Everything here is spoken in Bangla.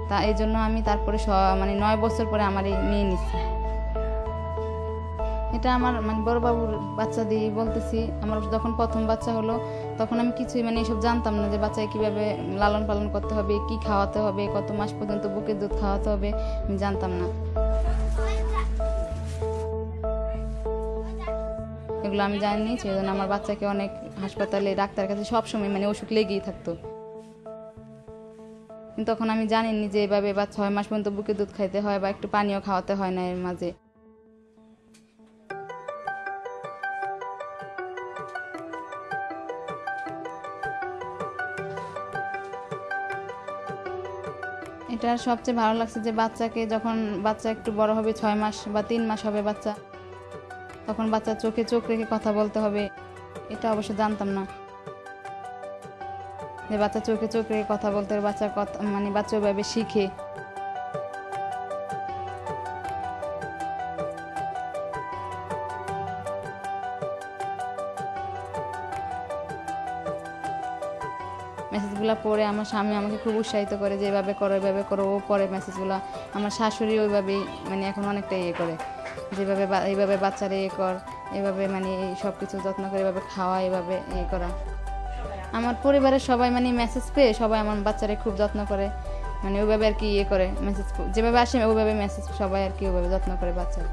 তা এই জন্য আমি তারপরে মানে 9 বছর পরে আমার এই মেয়ে নিচ্ছি। এটা আমার মানে বড় বাবুর বাচ্চা দিয়ে বলতেছি। আমার যখন প্রথম বাচ্চা হলো তখন আমি কিছুই মানে এসব জানতাম না যে বাচ্চাকে কীভাবে লালন পালন করতে হবে, কি খাওয়াতে হবে, কত মাস পর্যন্ত বুকের দুধ খাওয়াতে হবে আমি জানতাম না। এগুলো আমি জানিনি, সেই জন্য আমার বাচ্চাকে অনেক হাসপাতালে ডাক্তারের কাছে সবসময় মানে অসুখ লেগেই থাকতো। কিন্তু তখন আমি জানিনি যে এভাবে 6 মাস পর্যন্ত বুকের দুধ খাইতে হয় বা একটু পানিও খাওয়াতে হয় না এর মাঝে। এটা সবচেয়ে ভালো লাগছে যে বাচ্চাকে যখন বাচ্চা একটু বড় হবে 6 মাস বা 3 মাস হবে বাচ্চা, তখন বাচ্চার চোখে চোখ রেখে কথা বলতে হবে। এটা অবশ্য জানতাম না যে বাচ্চা চোখে চোখ রেখে কথা বলতে হবে, বাচ্চার কথা মানে বাচ্চা ওইভাবে শিখে। মেসেজগুলো পড়ে আমার স্বামী আমাকে খুব উৎসাহিত করে যে এভাবে করো এভাবে করো। ও পড়ে মেসেজগুলো, আমার শাশুড়ি ওইভাবেই মানে এখন অনেকটা ইয়ে করে, যেভাবে এইভাবে বাচ্চারা ইয়ে কর, এভাবে মানে এই সব কিছু যত্ন করে এভাবে খাওয়া, এভাবে ইয়ে করা। আমার পরিবারের সবাই মানে মেসেজ পেয়ে সবাই আমার বাচ্চারা খুব যত্ন করে, মানে ওইভাবে আর কি ইয়ে করে, মেসেজ যেভাবে আসে ওইভাবে মেসেজ সবাই আর কি ওইভাবে যত্ন করে বাচ্চারা।